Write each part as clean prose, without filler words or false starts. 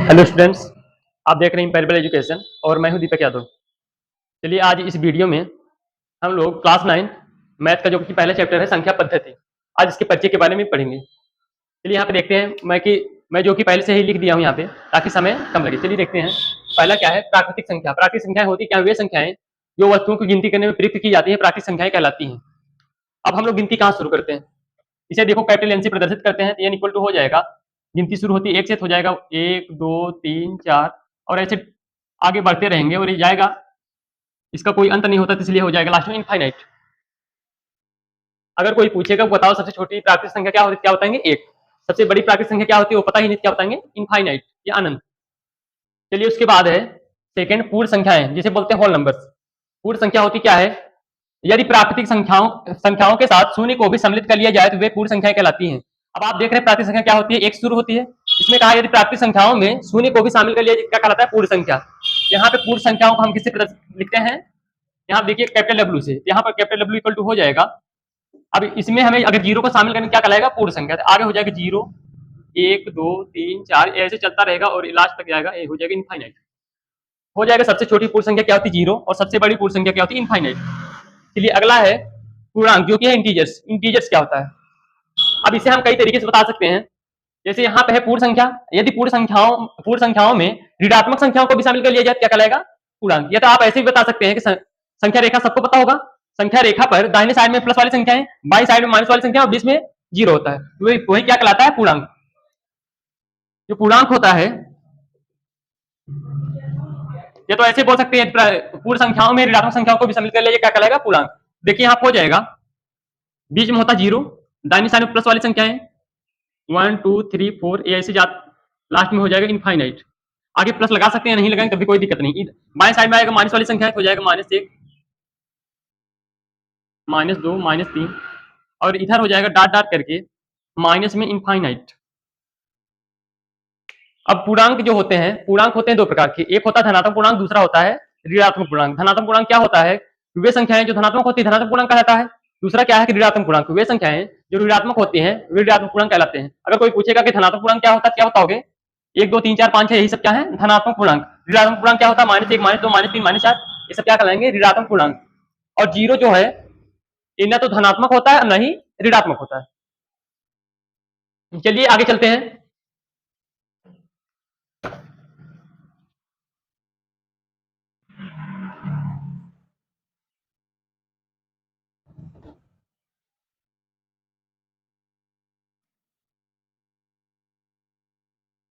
Hello students, आप देख रहे हैं पैरेबल एजुकेशन और मैं हूं दीपक यादव। चलिए आज इस वीडियो में हम लोग क्लास 9 मैथ का जो कि पहला चैप्टर है संख्या पद्धति, आज इसके परिचय के बारे में पढ़ेंगे। चलिए यहाँ पे देखते हैं मैं जो कि पहले से ही लिख दिया हूँ यहाँ पे ताकि समय कम लगे। चलिए देखते हैं पहला क्या है, प्राकृतिक संख्या। प्राकृतिक संख्याएं होती क्या, वे संख्याएं जो वस्तुओं की गिनती करने में प्रयुक्त की जाती है, प्राकृतिक संख्याएं कहलाती हैं। अब हम लोग गिनती कहाँ शुरू करते हैं, इसे देखो कैपिटल एन से प्रदर्शित करते हैं तो एन इक्वल टू हो जाएगा, गिनती शुरू होती है एक से, हो जाएगा 1 2 3 4 और ऐसे आगे बढ़ते रहेंगे और ये जाएगा, इसका कोई अंत नहीं होता, तो इसलिए हो जाएगा लास्ट में इनफाइनाइट। अगर कोई पूछेगा बताओ सबसे छोटी प्राकृतिक संख्या क्या होती है, क्या बताएंगे एक। सबसे बड़ी प्राकृतिक संख्या क्या होती है वो पता ही नहीं, क्या बताएंगे इनफाइनाइट या अनंत। चलिए उसके बाद है सेकंड पूर्ण संख्याएं, जिसे बोलते हैं होल नंबर्स। पूर्ण संख्या होती क्या है, यदि प्राकृतिक संख्याओं के साथ शून्य को भी सम्मिलित कर लिया जाए तो वे पूर्ण संख्याएं कहलाती हैं। अब आप देख रहे हैं प्राकृतिक संख्या क्या होती है, एक शुरू होती है। इसमें कहा यदि प्राकृतिक संख्याओं में शून्य को भी शामिल कर लिया क्या कहलाता है, पूर्ण संख्या। यहाँ पे पूर्ण संख्याओं को हम किससे लिखते हैं, यहाँ देखिए कैपिटल डब्ल्यू से, यहाँ पर कैपिटल डब्ल्यू इक्वल टू हो जाएगा। अब इसमें हमें अगर जीरो को शामिल करने क्या कहलाएगा, पूर्ण संख्या। आगे हो जाएगा 0 1 2 3 4 ऐसे चलता रहेगा और लास्ट तक जाएगा, हो जाएगा इनफाइनाइट। हो जाएगा सबसे छोटी पूर्ण संख्या क्या होती है 0 और सबसे बड़ी पूर्ण संख्या क्या होती है इनफाइनाइट। चलिए अगला है पूर्णांक, जो कि है इंटीजर्स। इंटीजर्स क्या होता है, अब इसे हम कई तरीके से बता सकते हैं। जैसे यहाँ पे है पूर्ण संख्या, यदि पूर्ण संख्याओं में ऋणात्मक संख्याओं को भी शामिल कर लिया जाए क्या कहलाएगा, पूर्णांक। या तो आप ऐसे भी बता सकते हैं कि संख्या रेखा सबको पता होगा, संख्या रेखा पर दाहिने साइड में प्लस वाली संख्या है, बाई साइड में माइनस वाली संख्या और बीच में 0 होता है, वही क्या कहलाता है, पूर्णांक। जो पूर्णांक होता है, या तो ऐसे बोल सकते हैं पूर्ण संख्याओं में ऋणात्मक संख्याओं को भी शामिल कर लिया क्या कहलाएगा, पूर्णांक। देखिए यहाँ हो जाएगा, बीच में होता 0, दाहिनी साइड में प्लस वाली संख्या है 1 2 3 4 ऐसे लास्ट में हो जाएगा इनफाइनाइट। आगे प्लस लगा सकते हैं, नहीं लगाएंगे तभी कोई दिक्कत नहीं। बाएं साइड में आएगा माइनस वाली संख्या हो जाएगा -1 -2 -3 और इधर हो जाएगा डॉट डॉट करके माइनस में इनफाइनाइट। अब पूर्णांक जो होते हैं, पूर्णांक होते हैं दो प्रकार के, एक होता है धनात्मक पूर्णांक, दूसरा होता है ऋणात्मक पूर्णांक। धनात्मक पूर्णांक क्या होता है, वे संख्याएं जो धनात्मक होती है धनात्मक पूर्णांक कहलाता है। दूसरा क्या है कि ऋणात्मक पूर्णांक, वे संख्याएं जो ऋणात्मक होती हैं वे ऋणात्मक पूर्णांक कहलाते हैं। अगर कोई पूछेगा कि धनात्मक पूर्णांक क्या होता है, क्या बताओगे, 1 2 3 4 5 6 यही सब क्या है, धनात्मक पूर्णांक। ऋणात्मक पूर्णांक क्या होता है, -1 -2 -3 -4, ये सब क्या कहलाएंगे, ऋणात्मक पूर्णांक। और 0 जो है ये न तो धनात्मक होता है न ही ऋणात्मक होता है। चलिए आगे चलते हैं।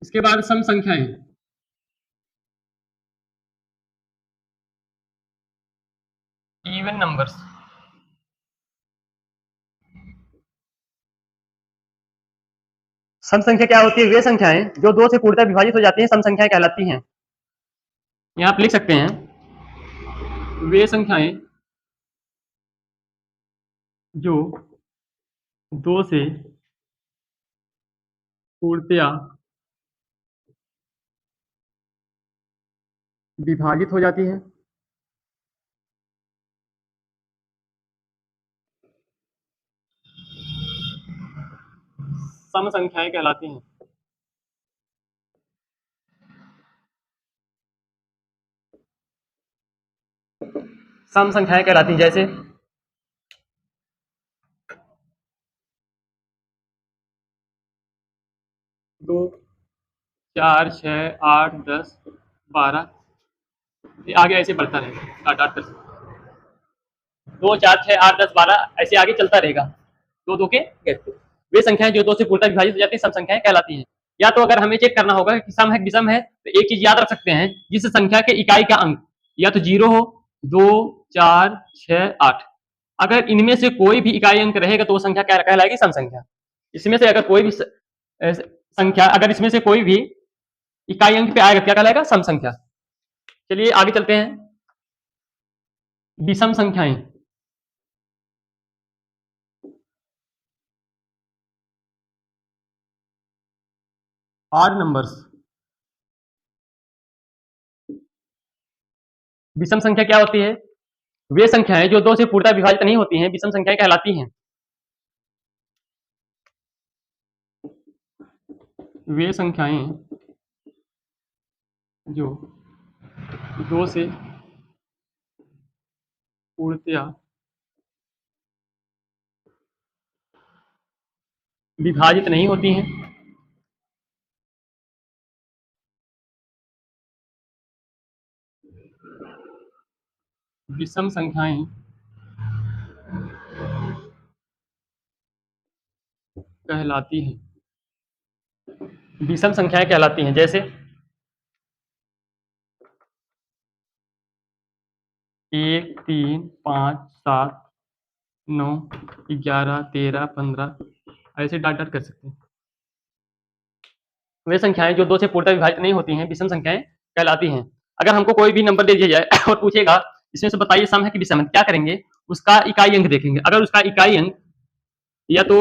इसके बाद सम संख्याएं, इवन नंबर्स। सम संख्या क्या होती है, वे संख्याएं जो 2 से पूर्णतः विभाजित हो जाती हैं, सम संख्याएं कहलाती हैं। यहां आप लिख सकते हैं, वे संख्याएं जो 2 से पूर्णतया विभाजित हो जाती हैं, सम संख्याएं कहलाती हैं। सम संख्याएं कहलाती हैं, जैसे 2 4 6 8 10 12, ये आगे ऐसे बढ़ता रहेगा, 8 8 10 2 4 6 8 10 12 ऐसे आगे चलता रहेगा, दो दो के गैप पे। वे संख्याएं जो 2 से पूर्णतः विभाजित हो जाती हैं, सम संख्याएं कहलाती हैं। या तो अगर हमें चेक करना होगा कि सम है विषम है, तो एक चीज याद रख सकते हैं, जिस संख्या के इकाई का अंक या तो 0 हो, 2 4 6 8, अगर इनमें से कोई भी इकाई अंक रहेगा तो वो संख्या क्या कहलाएगी, सम संख्या। इसमें से अगर कोई भी संख्या, अगर इसमें से कोई भी इकाई अंक पे आएगा क्या कहलाएगा, सम संख्या। चलिए आगे चलते हैं, विषम संख्याएं। Odd numbers. विषम संख्या क्या होती है, वे संख्याएं जो 2 से पूर्णतः विभाजित नहीं होती हैं, विषम संख्याएं कहलाती हैं। वे संख्याएं जो 2 से पूर्णतया विभाजित नहीं होती हैं, विषम संख्याएं कहलाती हैं। विषम संख्याएं कहलाती हैं, जैसे 1, 3, 5, 7, 9, 11, 13, 15, ऐसे डाट डाट कर सकते हैं। वे संख्याएं जो 2 से पूर्णतः विभाजित नहीं होती हैं, विषम संख्याएं कहलाती हैं। अगर हमको कोई भी नंबर दे दिया जाए और पूछेगा इसमें से बताइए सम है कि विषम है, क्या करेंगे? उसका इकाई अंक देखेंगे। अगर उसका इकाई अंक या तो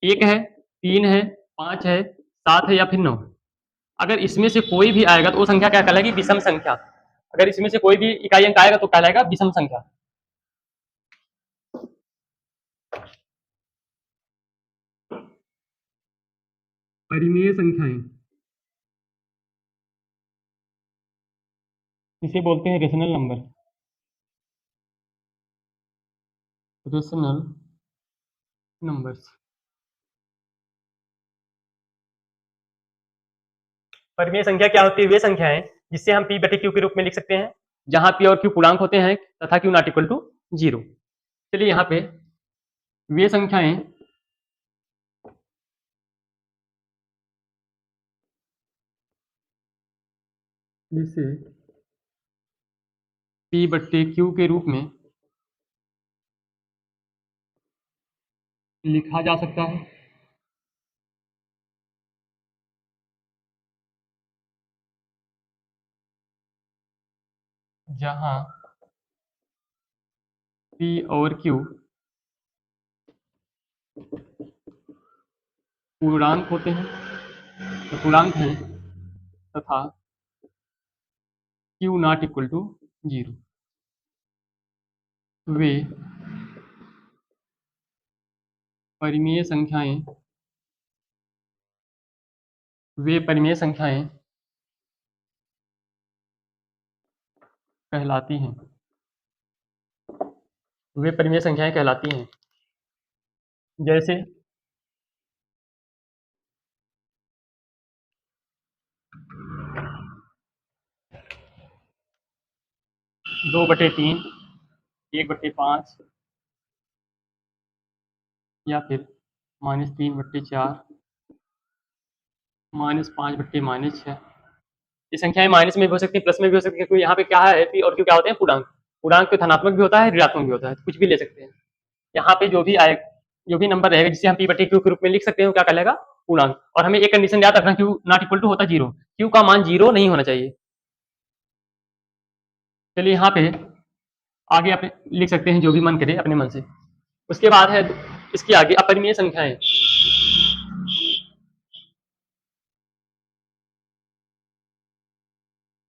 1 है, 3 है, 5 है, 7 है या फिर 9, अगर इसमें से कोई भी आएगा तो वो संख्या क्या कहलाएगी? विषम संख्या। अगर इसमें से कोई भी इकाई अंक आएगा तो कहलाएगा विषम संख्या। परिमेय संख्याएं इसे बोलते हैं रेशनल नंबर। Rational numbers. परिमेय संख्या क्या होती है? वे संख्याएं जिससे हम p बटे q के रूप में लिख सकते हैं, जहां p और q पूर्णांक होते हैं तथा q नॉट इक्वल टू 0। चलिए यहाँ पे वे संख्याएं जिसे p बट्टे q के रूप में लिखा जा सकता है, जहां p और q पूर्णांक होते हैं, पूर्णांक हैं तथा q नॉट इक्वल टू 0। वे परिमेय संख्याएं कहलाती हैं। वे परिमेय संख्याएं कहलाती हैं, जैसे 2/3, 1/5 या फिर -3/4, -5/-6। ये संख्याएं माइनस में भी हो सकती है, प्लस में भी हो सकती है, क्योंकि यहाँ पे क्या है, पी और क्यू क्या होते हैं? पूर्णांक। पूर्णांक तो धनात्मक भी होता है, ऋणात्मक भी होता है, कुछ भी ले सकते हैं। यहाँ पे जो भी नंबर रहेगा जिसे हम p बटे क्यू के रूप में लिख सकते हैं, वो क्या कहलाएगा? पूर्णांक। और हमें एक कंडीशन याद रखना, क्यू नॉट इक्वल टू होता 0, क्यू का मान 0 नहीं होना चाहिए। चलिए यहाँ पे आगे आप लिख सकते हैं जो भी मन करे अपने मन से। उसके बाद है इसके आगे अपरिमेय संख्याएं।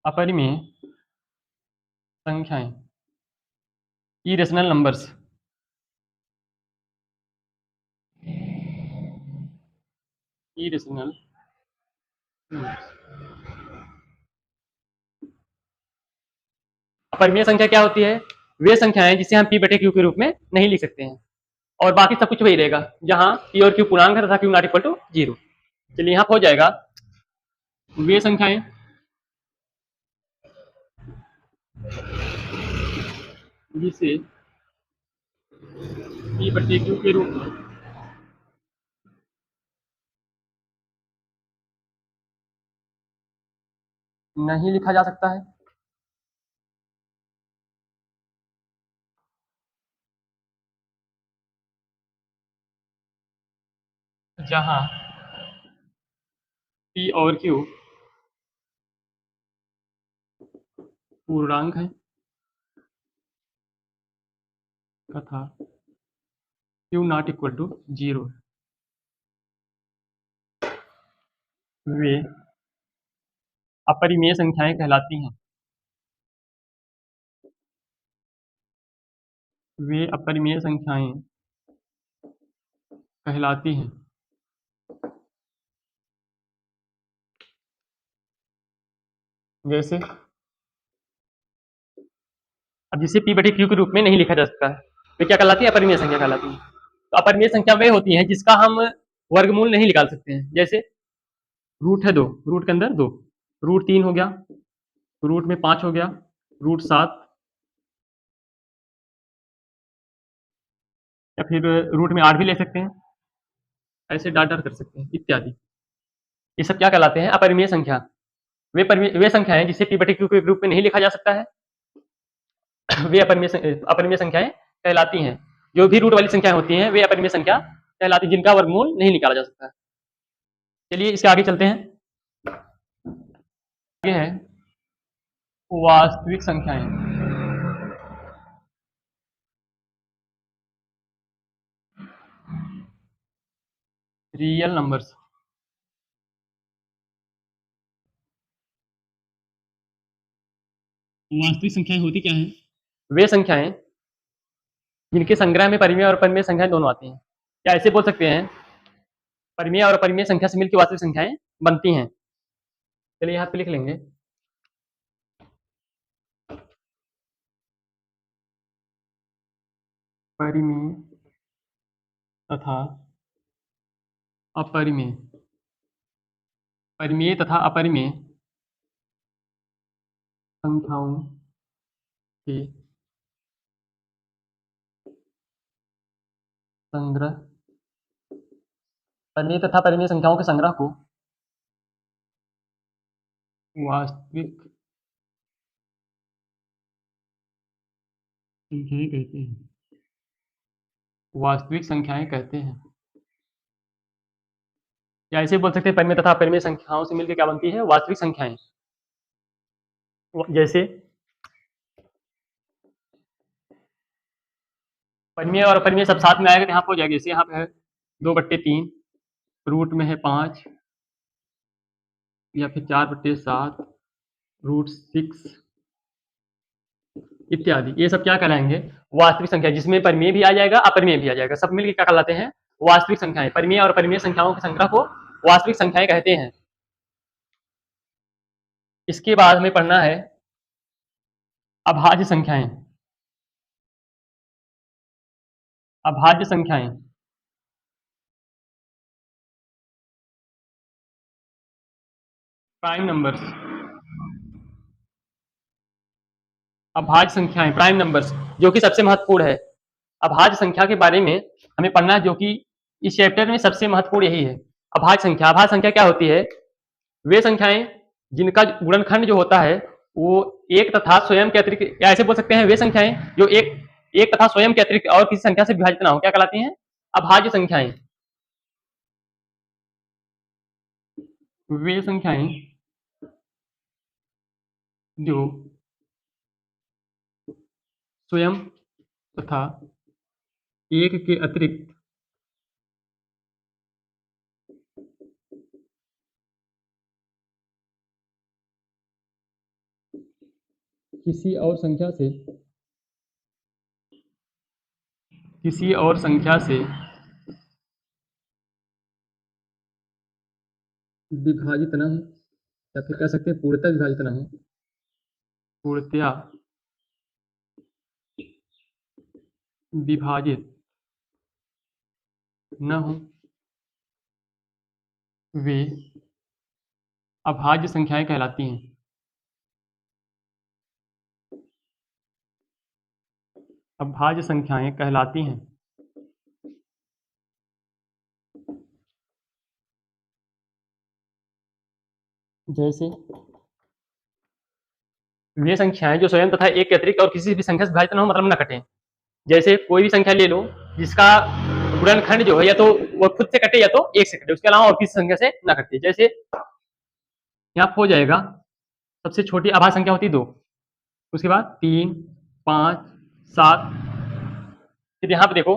अपरिमेय संख्याएं, इरेशनल नंबर्स। Irrational numbers. अपरिमेय संख्या क्या होती है? वे संख्याएं जिसे हम p बटे q के रूप में नहीं लिख सकते हैं, और बाकी सब कुछ वही रहेगा, जहां p और q पूर्णांक है तथा q नॉट इक्वल टू 0। चलिए यहाँ हो जाएगा वे संख्याएं जिसे p बटे q के रूप में नहीं लिखा जा सकता है, जहां p और q पूर्णांक है तथा q नॉट इक्वल टू 0। वे अपरिमेय संख्याएं कहलाती हैं। वे अपरिमेय संख्याएं कहलाती हैं। जैसे अब जिसे p बटे q के रूप में नहीं लिखा जा सकता है, वे क्या कहलाती है? अपरिमेय संख्या कहलाती है। तो अपरिमेय संख्या वे होती है जिसका हम वर्गमूल नहीं निकाल सकते हैं। जैसे रूट है 2, रूट के अंदर 2, रूट 3 हो गया, रूट में 5 हो गया, रूट 7, या फिर रूट में 8 भी ले सकते हैं, ऐसे डाट डाट कर सकते हैं इत्यादि। ये सब क्या कहलाते हैं? अपरिमेय संख्या। वे संख्याएं जिसे p बटे q के रूप में नहीं लिखा जा सकता है, वे अपरिमेय संख्याएं कहलाती हैं। जो भी रूट वाली संख्याएं होती हैं वे अपरिमेय संख्या कहलाती हैं, जिनका वर्गमूल नहीं निकाला जा सकता है। चलिए इसके आगे चलते हैं। ये है वास्तविक संख्याएं। Real numbers. वास्तविक संख्याएं होती क्या हैं? वे संख्याएं जिनके संग्रह में परिमेय और अपरिमेय संख्याएं दोनों आती हैं। या ऐसे बोल सकते हैं, परिमेय और अपरिमेय संख्या से मिलकर वास्तविक संख्याएं बनती हैं। चलिए यहाँ पे लिख लेंगे, परिमेय तथा अपरिमेय। परिमेय तथा अपरिमेय संख्याओं के संग्रह, परिमेय तथा अपरिमेय संख्याओं के संग्रह को वास्तविक संख्याएं कहते हैं। वास्तविक संख्याएं कहते हैं। या ऐसे बोल सकते हैं, परिमेय तथा अपरिमेय संख्याओं से मिलकर क्या बनती है? वास्तविक संख्याएं। जैसे परिमेय और अपरिमेय सब साथ में आएगा तो यहाँ पे हो जाएगा। जैसे यहाँ पे है 2/3, रूट में है 5, या फिर 4/7, रूट 6 इत्यादि। ये सब क्या कहलाएंगे? वास्तविक संख्या, जिसमें परिमेय भी आ जाएगा, अपरिमेय भी आ जाएगा। सब मिलकर क्या कहलाते हैं? वास्तविक संख्याएं। परिमेय और अपरिमेय संख्याओं के संग्रह को वास्तविक संख्याएं कहते हैं। इसके बाद हमें पढ़ना है अभाज्य संख्याएं। अभाज्य संख्याएं। Prime numbers. अभाज्य संख्याएं, प्राइम नंबर्स, जो कि सबसे महत्वपूर्ण है। अभाज्य संख्या के बारे में हमें पढ़ना है, जो कि इस चैप्टर में सबसे महत्वपूर्ण यही है। अभाज्य संख्या। अभाज्य संख्या क्या होती है? वे संख्याएं जिनका गुणनखंड जो होता है वो एक तथा स्वयं के अतिरिक्त, या ऐसे बोल सकते हैं, वे संख्याएं जो एक तथा स्वयं के अतिरिक्त और किसी संख्या से विभाजित ना हो, क्या कहलाती हैं? अभाज्य संख्याएं। वे संख्याएं जो स्वयं तथा एक के अतिरिक्त किसी और संख्या से विभाजित न हो, या फिर कह सकते हैं पूर्णतः विभाजित न हो, पूर्णतया विभाजित न हो, वे अभाज्य संख्याएं कहलाती हैं। अभाज्य संख्याएं कहलाती हैं। जैसे वे संख्याएं जो स्वयं तथा एक के अतिरिक्त और किसी भी संख्या से विभाजित न हो, मतलब न कटे। जैसे कोई भी संख्या ले लो जिसका गुणनखंड जो है या तो वो खुद से कटे या तो एक से कटे, उसके अलावा और किसी संख्या से न कटे। जैसे यहाँ हो जाएगा, सबसे छोटी अभाज्य संख्या होती है 2, उसके बाद 3, 5, 7। फिर यहाँ पे देखो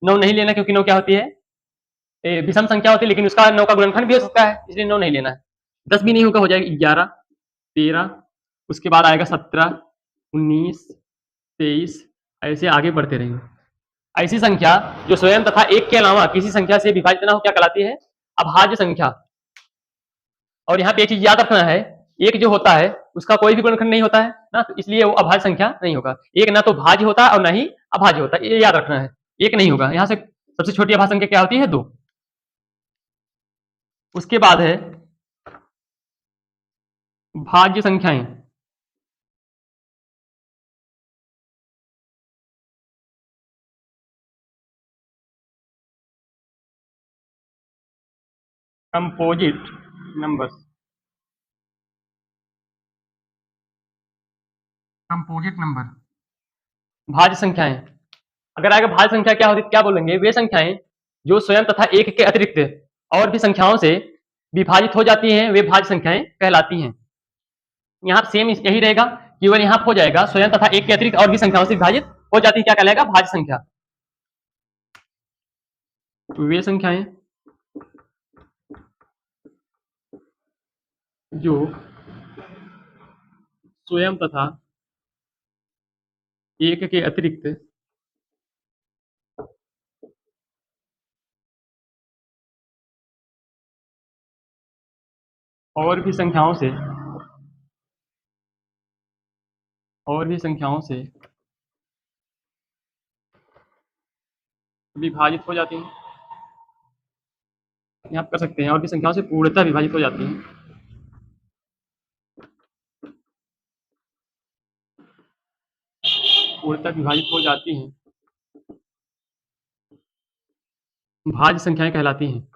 9 नहीं लेना, क्योंकि 9 क्या होती है? विषम संख्या होती है, लेकिन उसका 9 का गुणनखंड भी हो सकता है, इसलिए 9 नहीं लेना है। 10 भी नहीं होगा, हो जाएगा 11, 13, उसके बाद आएगा 17, 19, 23, ऐसे आगे बढ़ते रहेंगे। ऐसी संख्या जो स्वयं तथा एक के अलावा किसी संख्या से विभाजित ना हो, क्या कहलाती है? अभाज्य संख्या। और यहाँ पे एक चीज याद रखना है एक जो होता है उसका कोई भी गुणनखंड नहीं होता है ना, तो इसलिए वो अभाज्य संख्या नहीं होगा। एक ना तो भाज्य होता है और ना ही अभाज्य होता है, ये याद रखना है। एक नहीं होगा। यहाँ से सबसे छोटी अभाज्य संख्या क्या होती है? 2। उसके बाद है भाज्य संख्याएं। Composite numbers. कंपोजिट नंबर, भाज्य संख्याएं। अगर आगे भाज्य संख्या क्या होती, क्या बोलेंगे? वे संख्याएं जो स्वयं तथा एक के अतिरिक्त और भी संख्याओं से विभाजित हो जाती हैं, वे भाज्य संख्याएं कहलाती हैं। यहाँ सेम यही रहेगा, केवल यहाँ हो जाएगा स्वयं तथा एक के अतिरिक्त और भी संख्याओं से विभाजित हो जाती है, क्या कहलाएगा? भाज्य संख्या। वे संख्याएं जो स्वयं तथा एक के अतिरिक्त और भी संख्याओं से विभाजित हो जाती हैं। यहाँ आप कर सकते हैं, और भी संख्याओं से पूर्णतः विभाजित हो जाती हैं। पूर्णतः विभाजित हो जाती हैं, भाज्य संख्याएं कहलाती हैं।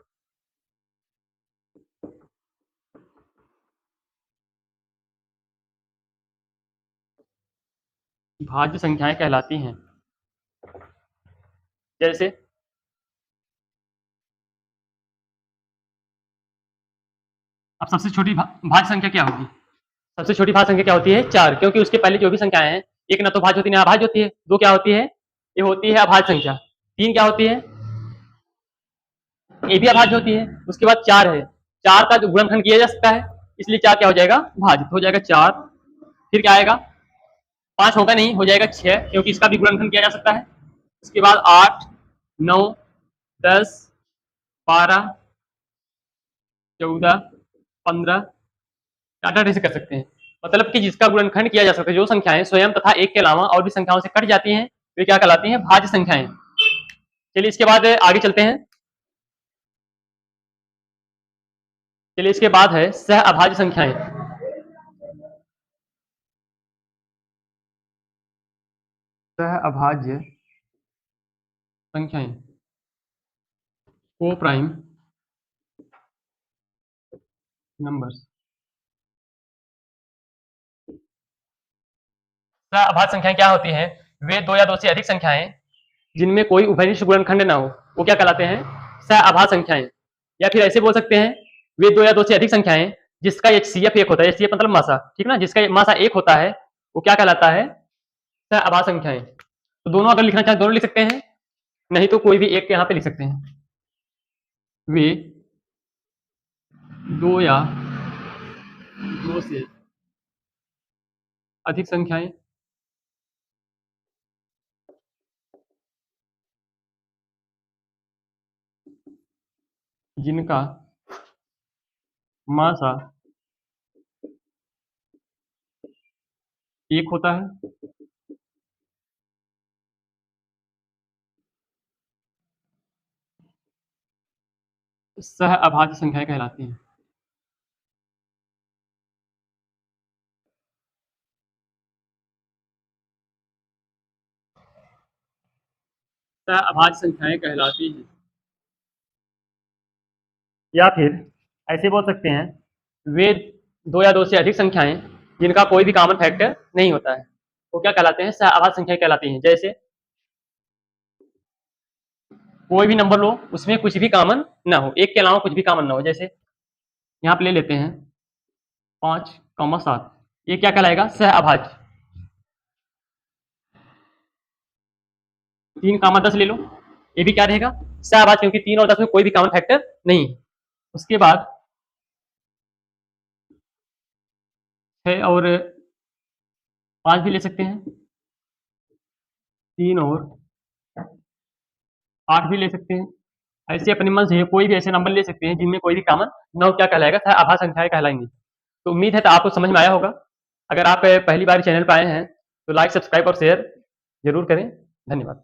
भाज्य संख्याएं कहलाती हैं। जैसे अब सबसे छोटी भाज्य संख्या क्या होगी? सबसे छोटी भाज्य संख्या क्या होती है? 4, क्योंकि उसके पहले जो भी संख्याएं हैं, एक ना तो भाज्य होती है ना अभाज्य होती है। 2 क्या होती है? ये होती है अभाज्य संख्या। 3 क्या होती है? ये भी अभाज्य होती है। उसके बाद 4 है, 4 का जो गुणनखंड किया जा सकता है, इसलिए 4 क्या हो जाएगा? भाज्य हो जाएगा 4। फिर क्या आएगा? 5 होगा नहीं, हो जाएगा 6, क्योंकि इसका भी गुणनखंड किया जा सकता है। उसके बाद 8, 9, 10, 12, 14, 15, टाटा से कर सकते हैं। मतलब कि जिसका गुणनखंड किया जा सकता है, जो संख्याएं स्वयं तथा एक के अलावा और भी संख्याओं से कट जाती हैं, वे क्या कहलाती हैं? भाज्य संख्याएं। चलिए इसके बाद आगे चलते हैं। चलिए इसके बाद है सह अभाज्य संख्याएं। सह अभाज्य संख्याएं, को प्राइम नंबर्स। सह अभाज्य संख्याएं क्या होती हैं? वे 2 या 2 से अधिक संख्याएं जिनमें कोई उभयनिष्ठ गुणनखंड ना हो, वो क्या कहलाते हैं? सह अभाज्य संख्याएं। या फिर ऐसे बोल सकते हैं, वे 2 या 2 से अधिक संख्याएं जिसका HCF 1 होता है। HCF मतलब मासा, ठीक ना? जिसका मासा 1 होता है, वो क्या कहलाता है? सह अभाज्य संख्याएं। तो दोनों अगर लिखना चाहें दोनों लिख सकते हैं, नहीं तो कोई भी एक यहाँ पे लिख सकते हैं। वे 2 या 2 से अधिक संख्याएं जिनका मासा 1 होता है, सह अभाज्य संख्याएं कहलाती हैं। सह अभाज्य संख्याएं कहलाती हैं। या फिर ऐसे बोल सकते हैं, वे 2 या 2 से अधिक संख्याएं जिनका कोई भी कॉमन फैक्टर नहीं होता है, वो क्या कहलाते हैं? सह अभाज्य संख्याएं कहलाती हैं। जैसे कोई भी नंबर लो, उसमें कुछ भी कॉमन ना हो, एक के अलावा कुछ भी कॉमन ना हो। जैसे यहाँ पे ले लेते हैं 5, 7, ये क्या कहलाएगा? सह अभाज्य। 3, 10 ले लो, ये भी क्या रहेगा? सह अभाज्य, क्योंकि 3 और 10 में कोई भी कॉमन फैक्टर नहीं है। उसके बाद 6 और 5 भी ले सकते हैं, 3 और 8 भी ले सकते हैं। ऐसे अपने मन से कोई भी ऐसे नंबर ले सकते हैं जिनमें कोई भी कॉमन न हो, क्या कहलाएगा? सह अभाज्य संख्याएं कहलाएंगी। तो उम्मीद है तो आपको समझ में आया होगा। अगर आप पहली बार चैनल पर आए हैं तो लाइक, सब्सक्राइब और शेयर जरूर करें। धन्यवाद।